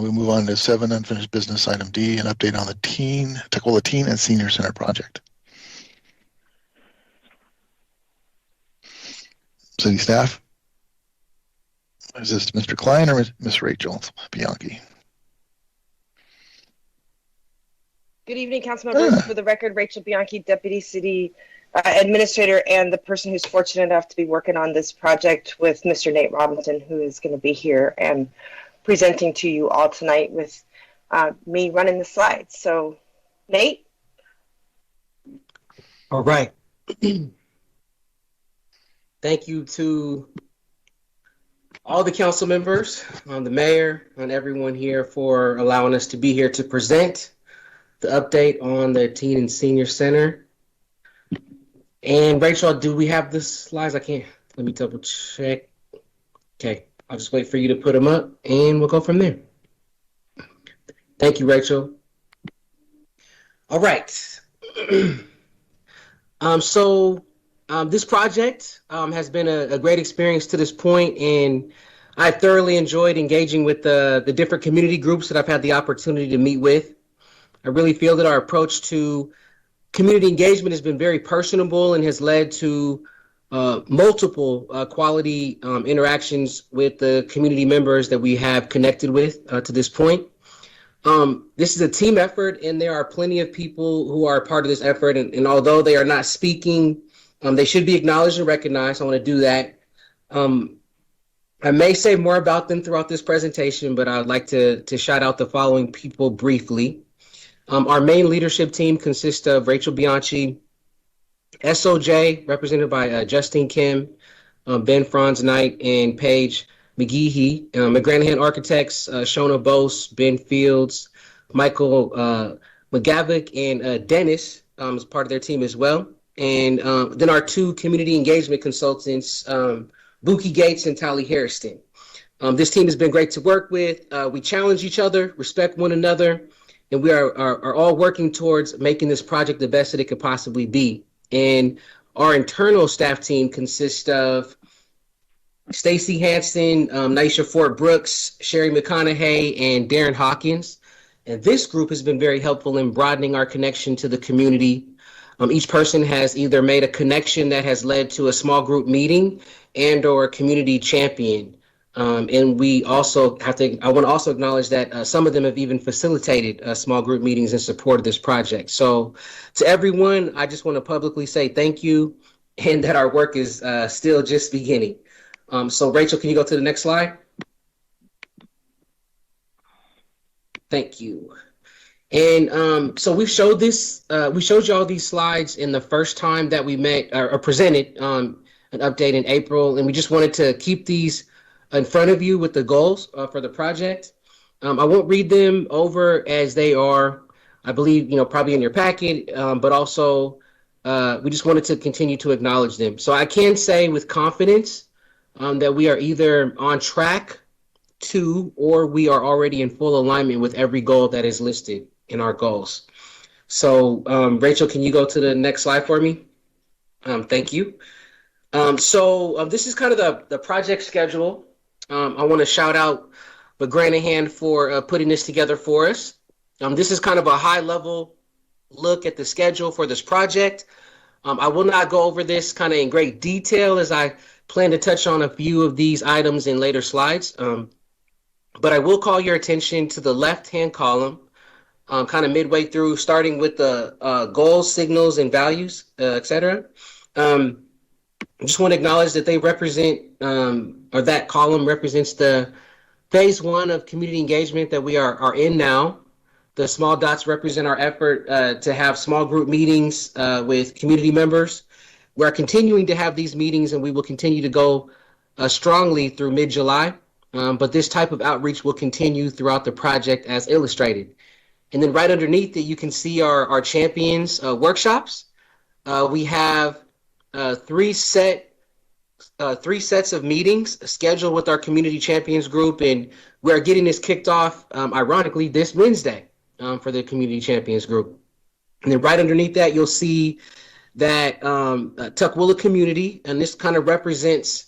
we move on to 7, unfinished business, item D, an update on the Tukwila Teen and Senior Center project. City staff? Is this Mr. Klein or Ms. Rachel Bianchi? Good evening, council members. For the record, Rachel Bianchi, Deputy City Administrator, and the person who's fortunate enough to be working on this project with Mr. Nate Robinson, who is going to be here and presenting to you all tonight with me running the slides. So, Nate? All right. Thank you to all the council members, the mayor, and everyone here for allowing us to be here to present the update on the Teen and Senior Center. And Rachel, do we have the slides? I can't. Let me double check. Okay, I'll just wait for you to put them up and we'll go from there. Thank you, Rachel. All right. This project has been a great experience to this point, and I thoroughly enjoyed engaging with the different community groups that I've had the opportunity to meet with. I really feel that our approach to community engagement has been very personable and has led to multiple quality interactions with the community members that we have connected with to this point. This is a team effort, and there are plenty of people who are a part of this effort. And although they are not speaking, they should be acknowledged and recognized. I want to do that. I may say more about them throughout this presentation, but I'd like to shout out the following people briefly. Our main leadership team consists of Rachel Bianchi, SOJ, represented by Justine Kim, Ben Franz Knight, and Paige McGeehee. McGranahan Architects, Shona Bose, Ben Fields, Michael McGavick, and Dennis is part of their team as well. And then our 2 community engagement consultants, Buki Gates and Tally Harrison. This team has been great to work with. We challenge each other, respect one another, and we are all working towards making this project the best that it could possibly be. And our internal staff team consists of Stacy Hanson, Naisha Fort Brooks, Sherry McConaughey, and Darren Hawkins. And this group has been very helpful in broadening our connection to the community. Each person has either made a connection that has led to a small group meeting and or a community champion. And we also I want to also acknowledge that some of them have even facilitated small group meetings in support of this project. So to everyone, I just want to publicly say thank you, and that our work is still just beginning. So Rachel, can you go to the next slide? Thank you. And so we showed you all these slides in the first time that we met or presented an update in April, and we just wanted to keep these in front of you with the goals for the project. I won't read them over as they are, I believe, probably in your packet, but also we just wanted to continue to acknowledge them. So I can say with confidence that we are either on track to, or we are already in full alignment with every goal that is listed in our goals. So Rachel, can you go to the next slide for me? Thank you. So this is kind of the project schedule. I want to shout out McGranahan for putting this together for us. This is kind of a high level look at the schedule for this project. I will not go over this kind of in great detail, as I plan to touch on a few of these items in later slides. But I will call your attention to the left-hand column, kind of midway through, starting with the goals, signals, and values, etc. I just want to acknowledge that they represent, or that column represents the phase 1 of community engagement that we are in now. The small dots represent our effort to have small group meetings with community members. We're continuing to have these meetings, and we will continue to go strongly through mid-July. But this type of outreach will continue throughout the project as illustrated. And then right underneath it, you can see our champions workshops. We have 3 sets of meetings scheduled with our community champions group, and we are getting this kicked off, ironically, this Wednesday for the community champions group. And then right underneath that, you'll see that Tukwila community, and this kind of represents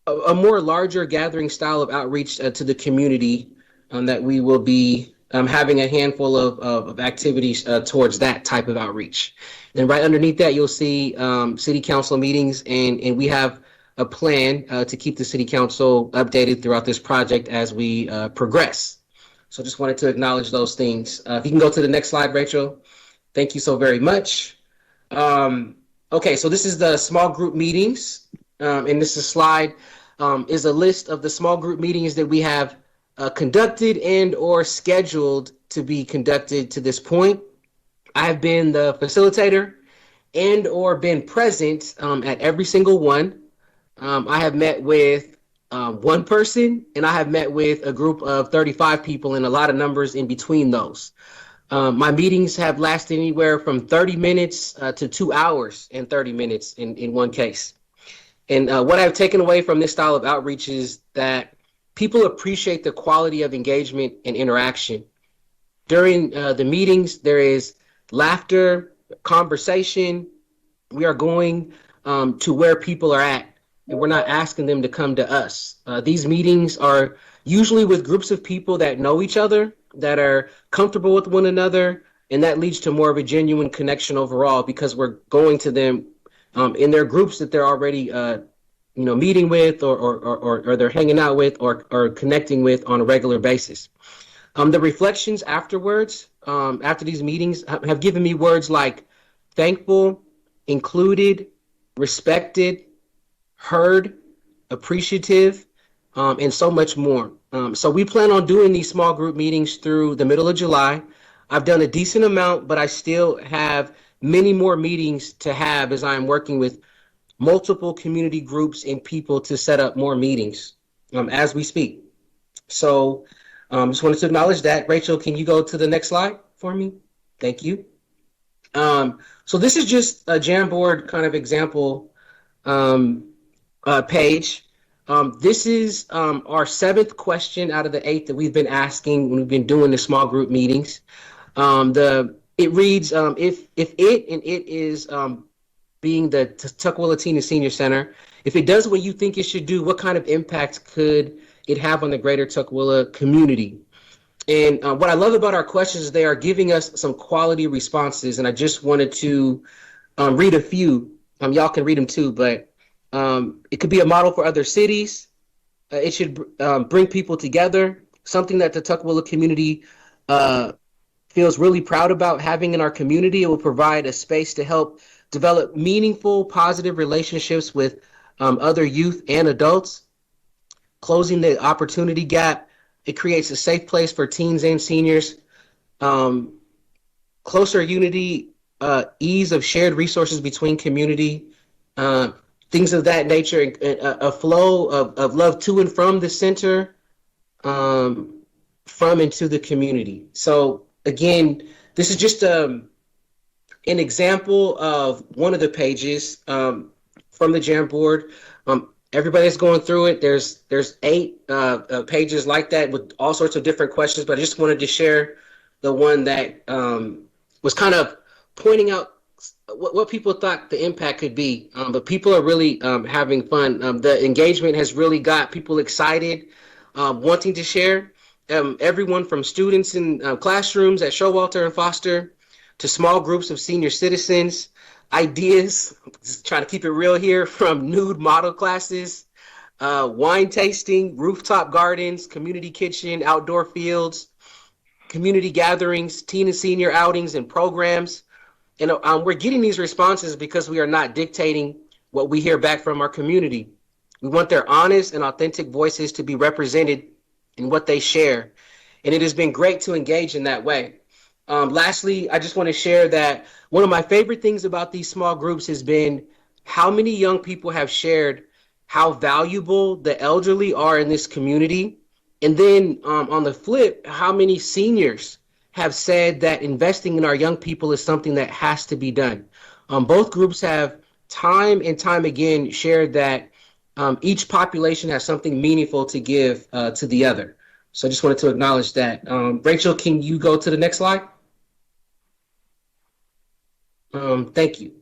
a more larger gathering style of outreach to the community, that we will be having a handful of activities towards that type of outreach. And right underneath that, you'll see city council meetings, and we have a plan to keep the city council updated throughout this project as we progress. So just wanted to acknowledge those things. If you can go to the next slide, Rachel. Thank you so very much. Okay, so this is the small group meetings, and this is slide is a list of the small group meetings that we have conducted and or scheduled to be conducted to this point. I have been the facilitator and or been present at every single one. I have met with one person, and I have met with a group of 35 people, and a lot of numbers in between those. My meetings have lasted anywhere from 30 minutes to 2 hours and 30 minutes in one case. And what I've taken away from this style of outreach is that people appreciate the quality of engagement and interaction. During the meetings, there is laughter, conversation. We are going to where people are at, and we're not asking them to come to us. These meetings are usually with groups of people that know each other, that are comfortable with one another, and that leads to more of a genuine connection overall because we're going to them in their groups that they're already meeting with or they're hanging out with or connecting with on a regular basis. The reflections afterwards, after these meetings, have given me words like thankful, included, respected, heard, appreciative, and so much more. So we plan on doing these small group meetings through the middle of July. I've done a decent amount, but I still have many more meetings to have as I am working with multiple community groups and people to set up more meetings as we speak. So just wanted to acknowledge that. Rachel, can you go to the next slide for me? Thank you. So this is just a Jamboard kind of example page. This is our 7th question out of the 8 that we've been asking when we've been doing the small group meetings. It reads, if it, and it is being the Tukwila Teen and Senior Center, if it does what you think it should do, what kind of impact could it have on the greater Tukwila community? And what I love about our questions is they are giving us some quality responses, and I just wanted to read a few. Y'all can read them too, but it could be a model for other cities. It should bring people together, something that the Tukwila community feels really proud about having in our community. It will provide a space to help develop meaningful, positive relationships with other youth and adults. Closing the opportunity gap, it creates a safe place for teens and seniors. Closer unity, ease of shared resources between community, things of that nature, a flow of love to and from the center, from and to the community. So again, this is just an example of one of the pages from the Jamboard. Everybody that's going through it, there's 8 pages like that with all sorts of different questions, but I just wanted to share the one that was kind of pointing out what people thought the impact could be. But people are really having fun. The engagement has really got people excited, wanting to share. Everyone from students in classrooms at Showalter and Foster to small groups of senior citizens, ideas, just trying to keep it real here, from nude model classes, wine tasting, rooftop gardens, community kitchen, outdoor fields, community gatherings, teen and senior outings and programs. And we're getting these responses because we are not dictating what we hear back from our community. We want their honest and authentic voices to be represented in what they share. And it has been great to engage in that way. Lastly, I just want to share that one of my favorite things about these small groups has been how many young people have shared how valuable the elderly are in this community. And then on the flip, how many seniors have said that investing in our young people is something that has to be done. Both groups have time and time again shared that each population has something meaningful to give to the other. So I just wanted to acknowledge that. Rachel, can you go to the next slide? Thank you.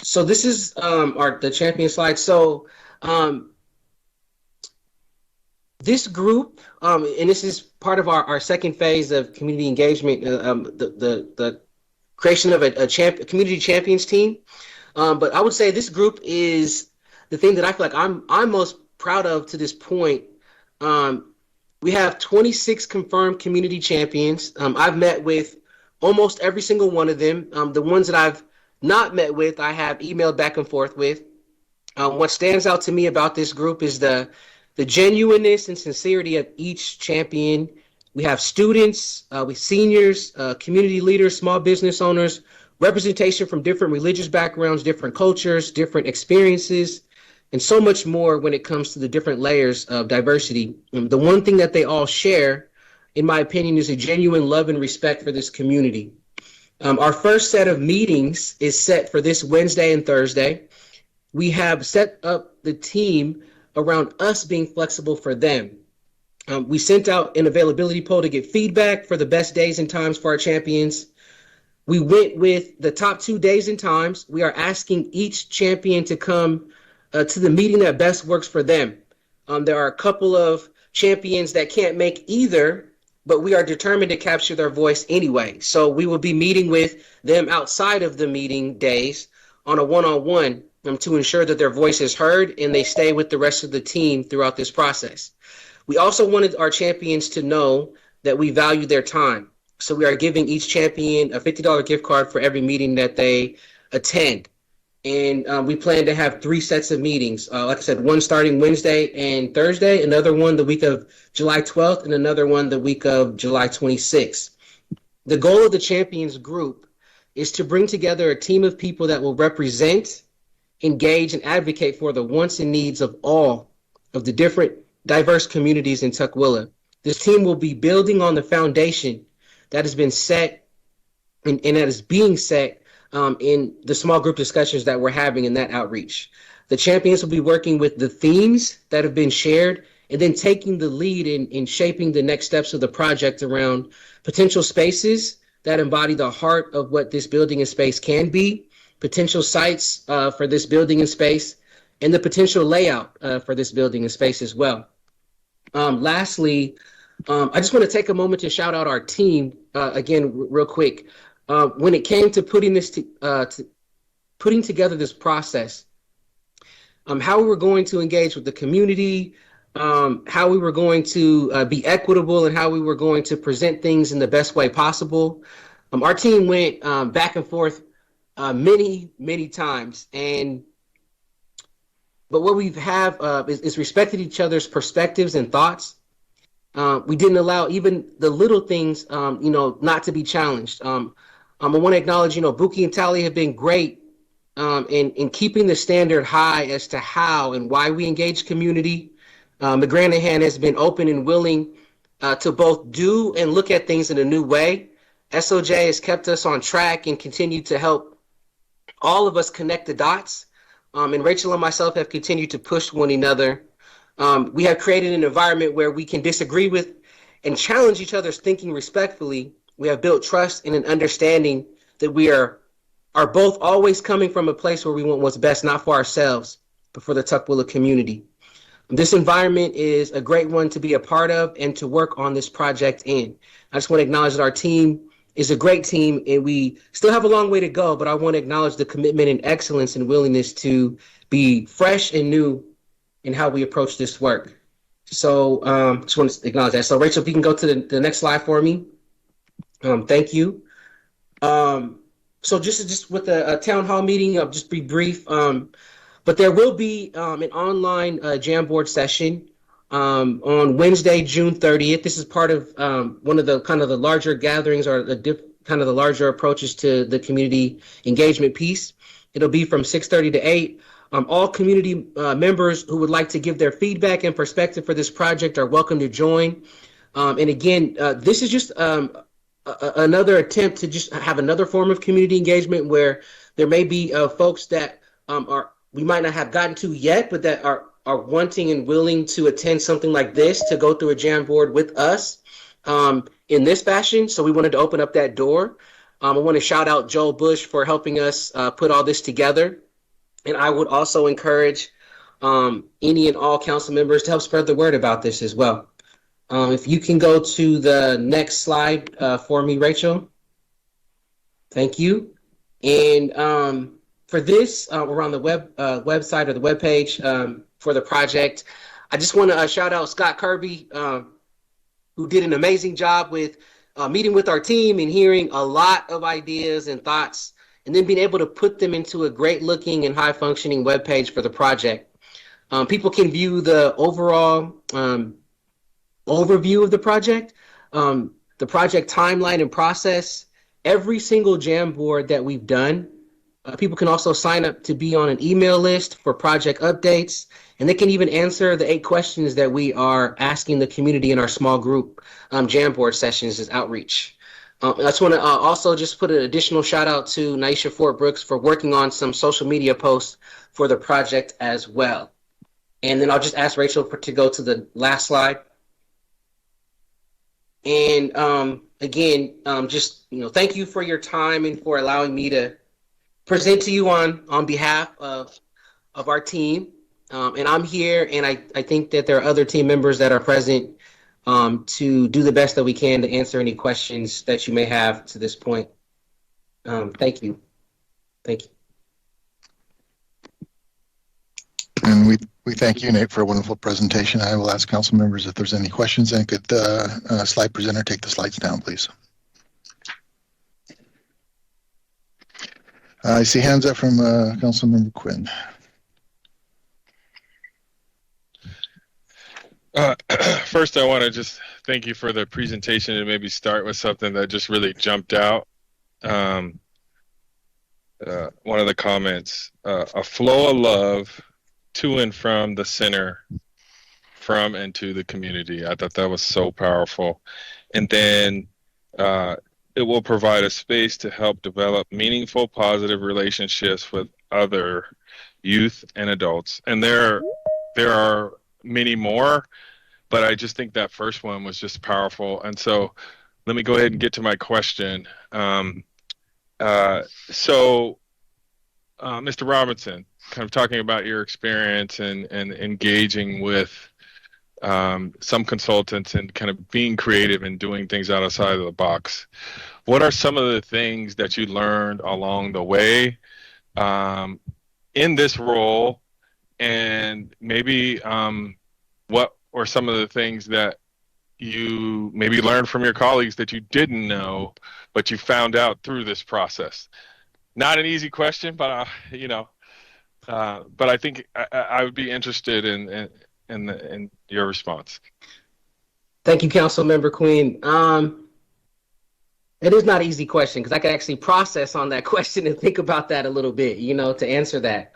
So this is the champion slide. So This group, and this is part of our second phase of community engagement, the creation of a community champions team. But I would say this group is the thing that I feel like I'm most proud of to this point. Um, we have 26 confirmed community champions. I've met with almost every single one of them. The ones that I've not met with, I have emailed back and forth with. What stands out to me about this group is the genuineness and sincerity of each champion. We have students, we seniors, community leaders, small business owners, representation from different religious backgrounds, different cultures, different experiences, and so much more when it comes to the different layers of diversity. The one thing that they all share, in my opinion, is a genuine love and respect for this community. Our first set of meetings is set for this Wednesday and Thursday. We have set up the team around us being flexible for them. We sent out an availability poll to get feedback for the best days and times for our champions. We went with the top 2 days and times. We are asking each champion to come to the meeting that best works for them. There are a couple of champions that can't make either, but we are determined to capture their voice anyway. So we will be meeting with them outside of the meeting days on a one-on-one to ensure that their voice is heard and they stay with the rest of the team throughout this process. We also wanted our champions to know that we value their time. So we are giving each champion a $50 gift card for every meeting that they attend. And we plan to have 3 sets of meetings. Like I said, one starting Wednesday and Thursday, another one the week of July 12th, and another one the week of July 26th. The goal of the champions group is to bring together a team of people that will represent, engage, and advocate for the wants and needs of all of the different diverse communities in Tukwila. This team will be building on the foundation that has been set and that is being set in the small group discussions that we're having in that outreach. The champions will be working with the themes that have been shared and then taking the lead in shaping the next steps of the project around potential spaces that embody the heart of what this building and space can be, potential sites for this building and space, and the potential layout for this building and space as well. Lastly, I just want to take a moment to shout out our team again, real quick. When it came to putting together this process, how we were going to engage with the community, how we were going to be equitable, and how we were going to present things in the best way possible. Our team went back and forth many times, but what we have is respected each other's perspectives and thoughts. We didn't allow even the little things, not to be challenged. I want to acknowledge, Buki and Tally have been great in keeping the standard high as to how and why we engage community. McGranahan has been open and willing to both do and look at things in a new way. SOJ has kept us on track and continued to help all of us connect the dots. And Rachel and myself have continued to push one another. We have created an environment where we can disagree with and challenge each other's thinking respectfully. We have built trust and an understanding that we are both always coming from a place where we want what's best, not for ourselves, but for the Tukwila community. This environment is a great one to be a part of and to work on this project in. I just want to acknowledge that our team is a great team and we still have a long way to go, but I want to acknowledge the commitment and excellence and willingness to be fresh and new in how we approach this work. So just want to acknowledge that. So Rachel, if you can go to the next slide for me. Thank you. So just with a town hall meeting, I'll just be brief. But there will be an online Jamboard session on Wednesday, June 30th. This is part of one of the kind of the larger gatherings or kind of the larger approaches to the community engagement piece. It'll be from 6:30 to 8. All community members who would like to give their feedback and perspective for this project are welcome to join. And again, this is just another attempt to just have another form of community engagement where there may be folks that we might not have gotten to yet, but that are wanting and willing to attend something like this, to go through a Jamboard with us in this fashion. So we wanted to open up that door. I want to shout out Joel Bush for helping us put all this together. And I would also encourage any and all council members to help spread the word about this as well. If you can go to the next slide for me, Rachel. Thank you. And for this, we're on the website or the webpage for the project. I just want to shout out Scott Kirby, who did an amazing job with meeting with our team and hearing a lot of ideas and thoughts, and then being able to put them into a great looking and high functioning webpage for the project. People can view the overall overview of the project timeline and process, every single Jamboard that we've done. People can also sign up to be on an email list for project updates, and they can even answer the 8 questions that we are asking the community in our small group Jamboard sessions as outreach. I just want to also just put an additional shout out to Naisha Fort Brooks for working on some social media posts for the project as well. And then I'll just ask Rachel to go to the last slide. And again, just thank you for your time and for allowing me to present to you on behalf of our team. And I'm here, and I think that there are other team members that are present to do the best that we can to answer any questions that you may have to this point. Thank you. Thank you. And we thank you, Nate, for a wonderful presentation. I will ask council members if there's any questions, and could the slide presenter take the slides down, please. I see hands up from council member Quinn. First, I want to just thank you for the presentation and maybe start with something that just really jumped out. One of the comments, a flow of love to and from the center, from and to the community. I thought that was so powerful. And then it will provide a space to help develop meaningful, positive relationships with other youth and adults. And there are many more, but I just think that first one was just powerful. And so let me go ahead and get to my question. Mr. Robinson, kind of talking about your experience and engaging with some consultants and kind of being creative and doing things outside of the box. What are some of the things that you learned along the way in this role, and maybe what were some of the things that you maybe learned from your colleagues that you didn't know, but you found out through this process? Not an easy question, but but I think I would be interested in your response. Thank you, Council Member Queen. It is not an easy question because I could actually process on that question and think about that a little bit, to answer that.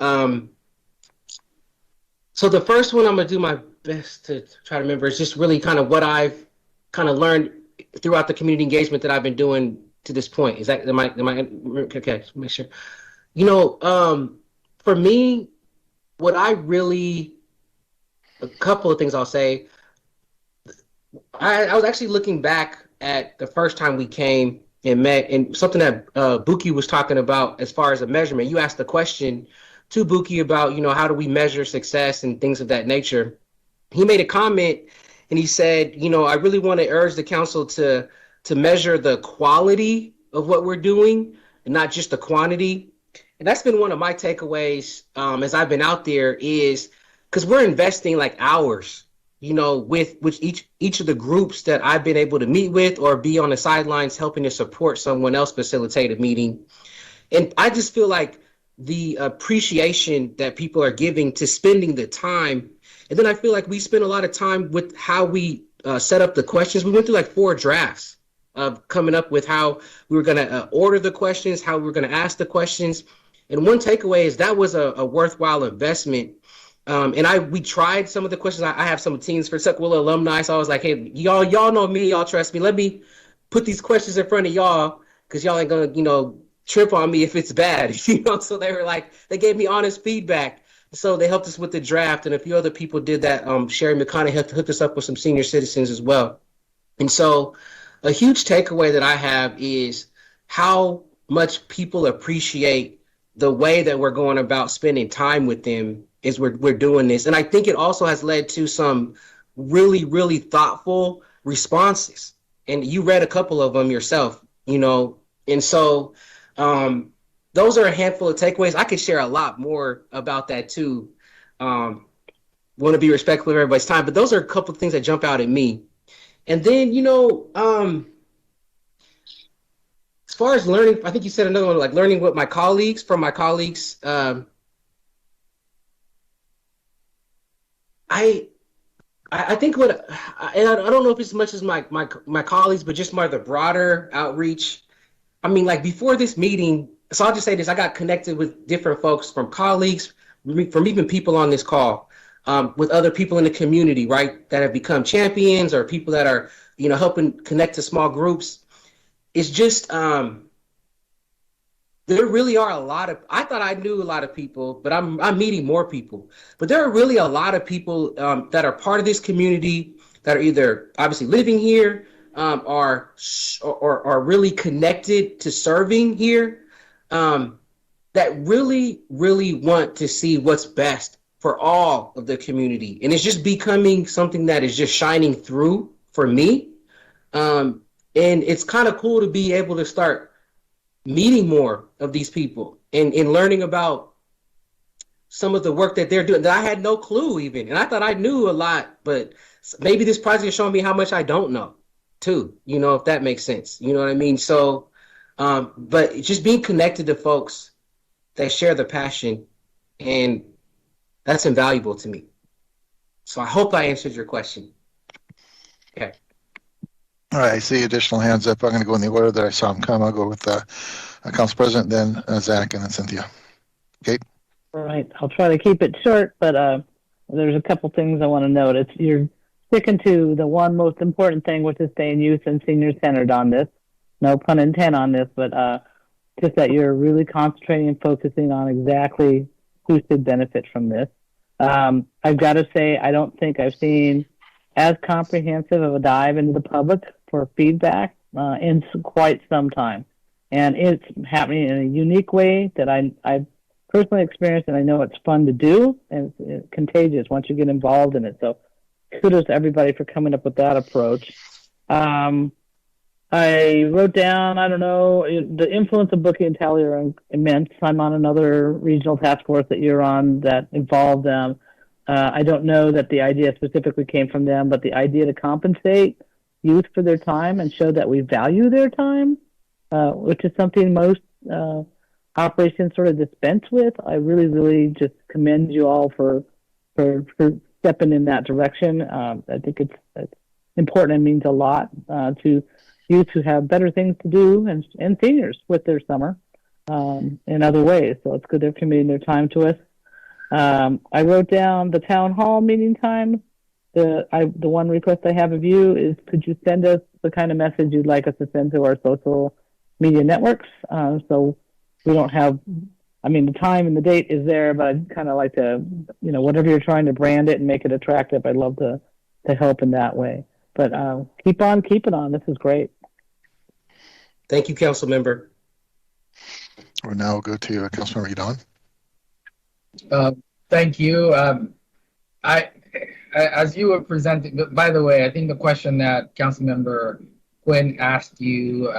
So the first one I'm going to do my best to try to remember is just really kind of what I've kind of learned throughout the community engagement that I've been doing to this point. Is that, am I okay, make sure. For me, what I really, a couple of things I'll say. I was actually looking back at the first time we came and met, and something that Buki was talking about as far as a measurement. You asked the question to Buki about, how do we measure success and things of that nature. He made a comment and he said, I really want to urge the council to measure the quality of what we're doing and not just the quantity. And that's been one of my takeaways as I've been out there, is because we're investing like hours, with each of the groups that I've been able to meet with or be on the sidelines helping to support someone else facilitate a meeting. And I just feel like the appreciation that people are giving to spending the time. And then I feel like we spend a lot of time with how we set up the questions. We went through like 4 drafts of coming up with how we were going to order the questions, how we were going to ask the questions. And one takeaway is that was a worthwhile investment. And we tried some of the questions. I have some teams for Tuckwilla alumni, so I was like, hey, y'all know me, y'all trust me. Let me put these questions in front of y'all, because y'all ain't gonna, trip on me if it's bad. So they were like, they gave me honest feedback. So they helped us with the draft, and a few other people did that. Sherry McConaughey hooked us up with some senior citizens as well. And so a huge takeaway that I have is how much people appreciate the way that we're going about spending time with them is we're doing this. And I think it also has led to some really, really thoughtful responses. And you read a couple of them yourself, you know. And so those are a handful of takeaways. I could share a lot more about that too. Want to be respectful of everybody's time, but those are a couple of things that jump out at me. And then, you know, as far as learning, I think you said another one, like learning what my colleagues, from my colleagues. I think and I don't know if it's as much as my colleagues, but just more the broader outreach. I mean, like before this meeting, so I'll just say this: I got connected with different folks, from colleagues, from even people on this call, with other people in the community, right, that have become champions, or people that are, you know, helping connect to small groups. It's just there really are a lot of, I thought I knew a lot of people, but I'm meeting more people. But there are really a lot of people that are part of this community that are either obviously living here, or really connected to serving here, that really, really want to see what's best for all of the community. And it's just becoming something that is just shining through for me. And it's kind of cool to be able to start meeting more of these people and learning about some of the work that they're doing that I had no clue even. And I thought I knew a lot, but maybe this project is showing me how much I don't know too, you know, if that makes sense. You know what I mean? So, but just being connected to folks that share the passion, and that's invaluable to me. So I hope I answered your question. Okay. All right, I see additional hands up. I'm going to go in the order that I saw them come. I'll go with Council President, then Zach, and then Cynthia. Kate? All right, I'll try to keep it short, but there's a couple things I want to note. You're sticking to the one most important thing, which is staying youth and senior centered on this. No pun intended on this, but just that you're really concentrating and focusing on exactly who should benefit from this. I've got to say, I don't think I've seen as comprehensive of a dive into the public for feedback in quite some time. And it's happening in a unique way that I've personally experienced, and I know it's fun to do, and it's contagious once you get involved in it. So kudos to everybody for coming up with that approach. I wrote down, I don't know, the influence of booking and tally are immense. I'm on another regional task force that you're on that involved them. I don't know that the idea specifically came from them, but the idea to compensate youth for their time and show that we value their time, which is something most operations sort of dispense with. I really, really just commend you all for stepping in that direction. I think it's important and means a lot to youth who have better things to do, and seniors with their summer in other ways. So it's good they're committing their time to us. I wrote down the town hall meeting time. The one request I have of you is, could you send us the kind of message you'd like us to send to our social media networks? So we don't have, I mean, the time and the date is there, but I'd kind of like to, you know, whatever you're trying to brand it and make it attractive, I'd love to help in that way. But keep on keeping on. This is great. Thank you, Council Member. We'll now go to Councilmember Udon. Thank you. As you were presenting, by the way, I think the question that Councilmember Quinn asked you,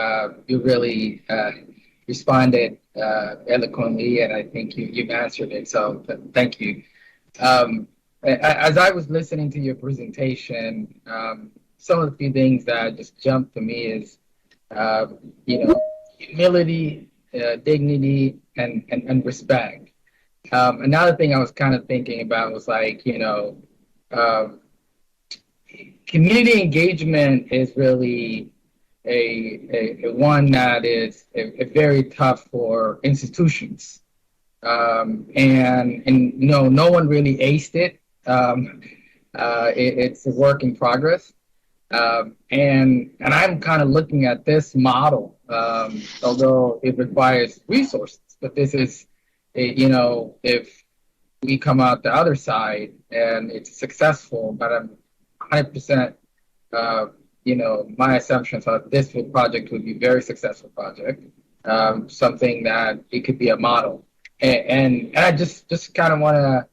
you really responded eloquently, and I think you've answered it. So thank you. As I was listening to your presentation, some of the few things that just jumped to me is, you know, humility, dignity, and respect. Another thing I was kind of thinking about was, like, you know, community engagement is really a one that is a very tough for institutions, and you know, no one really aced it. It's a work in progress, and I'm kind of looking at this model, although it requires resources, but this is, you know, if we come out the other side and it's successful, but I'm 100%, you know, my assumptions are this project would be a very successful project, something that it could be a model. And I just kind of want to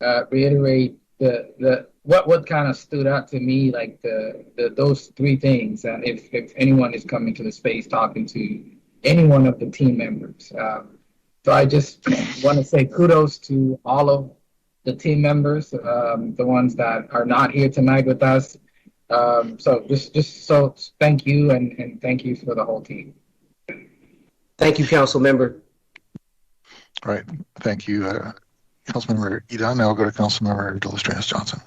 reiterate the what kind of stood out to me, like the those three things. And if anyone is coming to the space talking to any one of the team members, so I just want to say kudos to all of the team members, the ones that are not here tonight with us. So just so thank you and thank you for the whole team. Thank you, council member. All right. Thank you, Councilmember Edon. Now I'll go to Councilmember Delestrenas Johnson.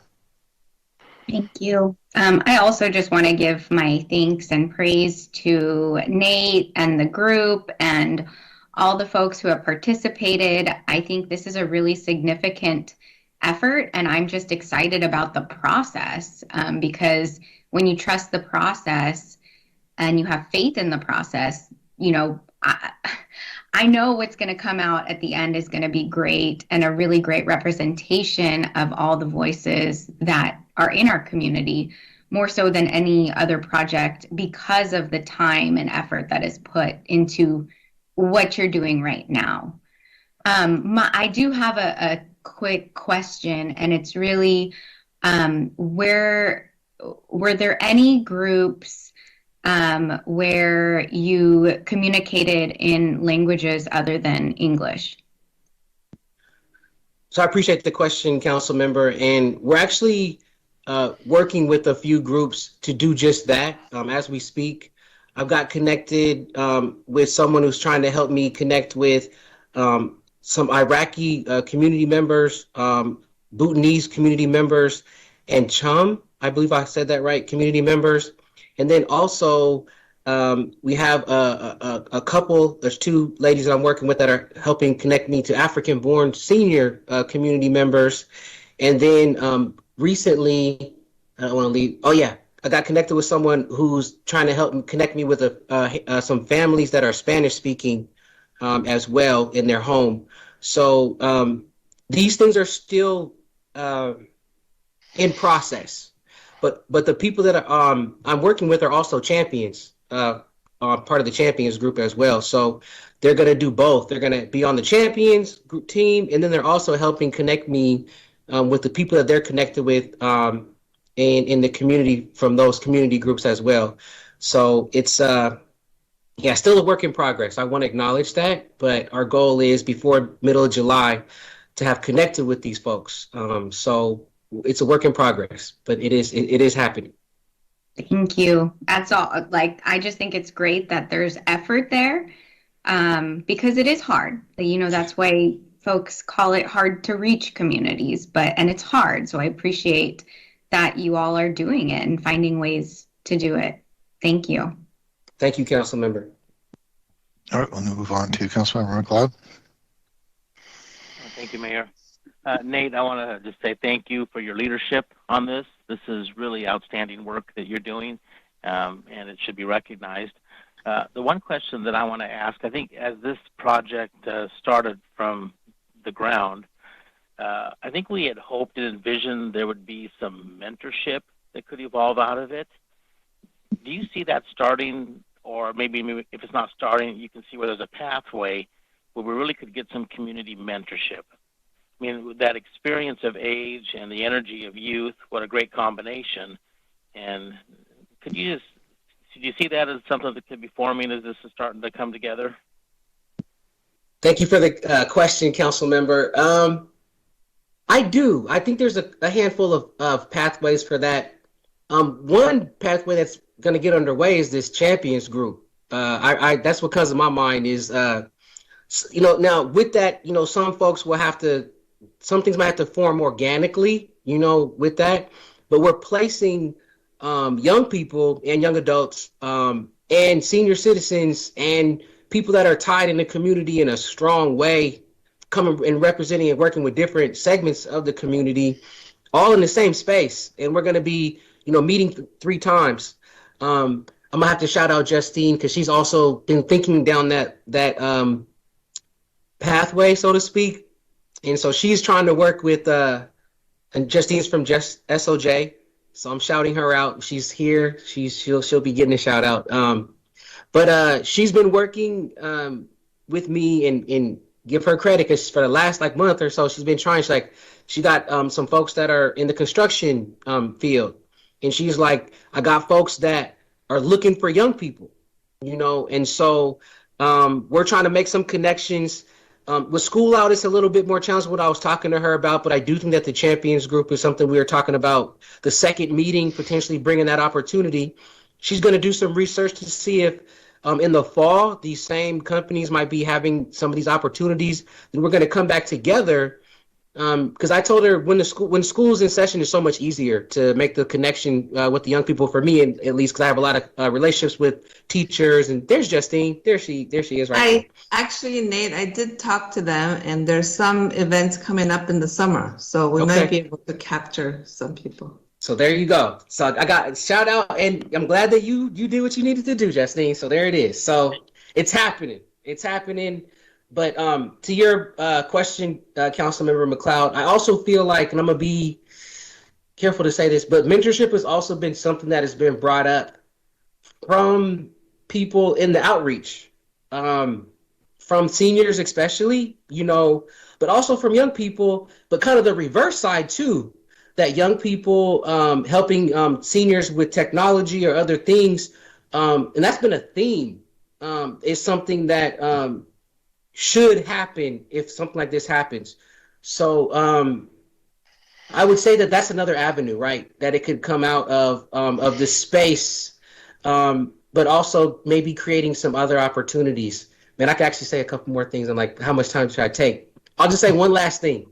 Thank you. I also just want to give my thanks and praise to Nate and the group and all the folks who have participated. I think this is a really significant effort, and I'm just excited about the process because when you trust the process and you have faith in the process, you know, I know what's going to come out at the end is going to be great and a really great representation of all the voices that are in our community, more so than any other project because of the time and effort that is put into what you're doing right now. I do have a quick question, and it's really were there any groups where you communicated in languages other than English? So I appreciate the question, council member, and we're actually working with a few groups to do just that as we speak. I've got connected with someone who's trying to help me connect with some Iraqi community members, Bhutanese community members, and Chum, I believe I said that right, community members. And then also we have a couple, there's two ladies that I'm working with that are helping connect me to African-born senior community members. And then recently, I don't want to leave, oh yeah, I got connected with someone who's trying to help connect me with some families that are Spanish speaking as well in their home. So these things are still in process, but the people that I'm working with are also champions, part of the champions group as well. So they're going to do both. They're going to be on the champions group team, and then they're also helping connect me with the people that they're connected with in the community from those community groups as well. So it's yeah, still a work in progress. I want to acknowledge that, but our goal is before middle of July to have connected with these folks. So it's a work in progress, but it is happening. Thank you. That's all. Like, I just think it's great that there's effort there because it is hard. You know, that's why folks call it hard to reach communities, and it's hard. So I appreciate that you all are doing it and finding ways to do it. Thank you. Thank you, council member. All right, we'll move on to Councilmember McLeod. Thank you, Mayor. Nate, I want to just say thank you for your leadership on this. This is really outstanding work that you're doing, and it should be recognized. The one question that I want to ask, I think as this project started from the ground, I think we had hoped and envisioned there would be some mentorship that could evolve out of it. Do you see that starting, or maybe if it's not starting, you can see where there's a pathway where we really could get some community mentorship? I mean, that experience of age and the energy of youth, what a great combination. And do you see that as something that could be forming as this is starting to come together? Thank you for the question, council member. I do. I think there's a handful of pathways for that. One pathway that's going to get underway is this champions group. That's what comes to my mind is, you know, now with that, you know, some things might have to form organically, you know, with that, but we're placing young people and young adults and senior citizens and people that are tied in the community in a strong way, coming and representing and working with different segments of the community, all in the same space. And we're going to be, you know, meeting 3 times. I'm gonna have to shout out Justine because she's also been thinking down that pathway, so to speak. And so she's trying to work with, and Justine's from SOJ. So I'm shouting her out. She's here. She'll be getting a shout out. But she's been working with me in give her credit because for the last like month or so, she's been trying. She got some folks that are in the construction field, and she's like, I got folks that are looking for young people, and so we're trying to make some connections. With school out, it's a little bit more challenging what I was talking to her about, but I do think that the champions group is something we were talking about. The second meeting, potentially bringing that opportunity. She's going to do some research to see if in the fall, these same companies might be having some of these opportunities. Then we're going to come back together because I told her when school's in session, it's so much easier to make the connection with the young people. For me, at least, because I have a lot of relationships with teachers. And there's Justine. There she is right now. Actually, Nate, I did talk to them, and there's some events coming up in the summer, so we might be able to capture some people. So there you go. So I got shout out, and I'm glad that you did what you needed to do, Justine. So there it is. So it's happening. It's happening. But to your question, Councilmember McLeod, I also feel like, and I'm gonna be careful to say this, but mentorship has also been something that has been brought up from people in the outreach, from seniors especially, but also from young people, but kind of the reverse side too. That young people helping seniors with technology or other things, and that's been a theme, is something that should happen if something like this happens. So I would say that that's another avenue, right? That it could come out of this space, but also maybe creating some other opportunities. Man, I could actually say a couple more things and like how much time should I take? I'll just say one last thing.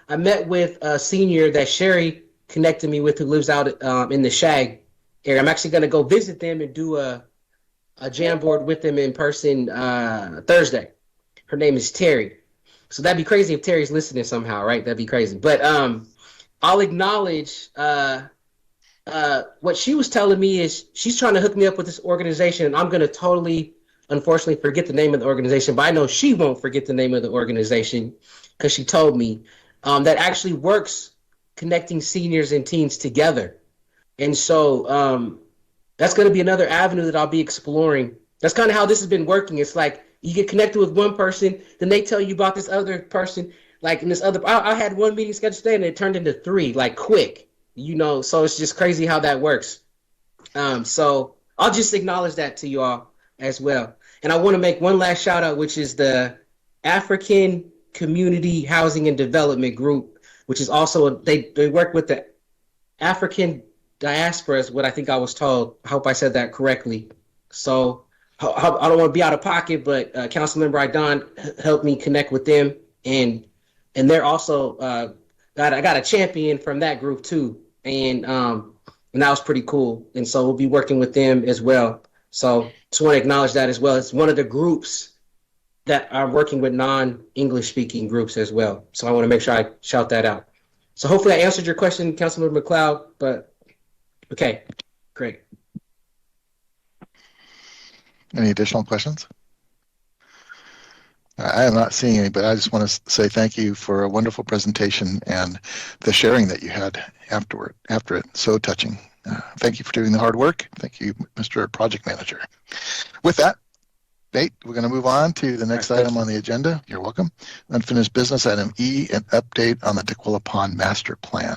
I met with a senior that Sherry connected me with who lives out in the Shag area. I'm actually going to go visit them and do a jam board with them in person Thursday. Her name is Terry. So that'd be crazy if Terry's listening somehow, right? That'd be crazy. But I'll acknowledge what she was telling me is she's trying to hook me up with this organization, and I'm going to totally, unfortunately, forget the name of the organization, but I know she won't forget the name of the organization because she told me. That actually works connecting seniors and teens together. And so that's going to be another avenue that I'll be exploring. That's kind of how this has been working. It's like you get connected with one person, then they tell you about this other person. Like in this other, I had one meeting scheduled today and it turned into 3, like quick, so it's just crazy how that works. So I'll just acknowledge that to you all as well. And I want to make one last shout out, which is the African Community Housing and Development Group, which is also they work with the African diaspora, is what I think I was told. I hope I said that correctly. So I don't want to be out of pocket, but Councilmember Idan helped me connect with them, and they're also I got a champion from that group too, and that was pretty cool. And so we'll be working with them as well. So just want to acknowledge that as well. It's one of the groups that are working with non-English speaking groups as well. So I want to make sure I shout that out. So hopefully I answered your question, Councilmember McLeod, but okay, great. Any additional questions? I am not seeing any, but I just want to say thank you for a wonderful presentation and the sharing that you had after it. So touching. Thank you for doing the hard work. Thank you, Mr. Project Manager. With that, Nate, we're going to move on to the next item on the agenda. You're welcome. Unfinished business, item E, an update on the Tequila Pond Master Plan.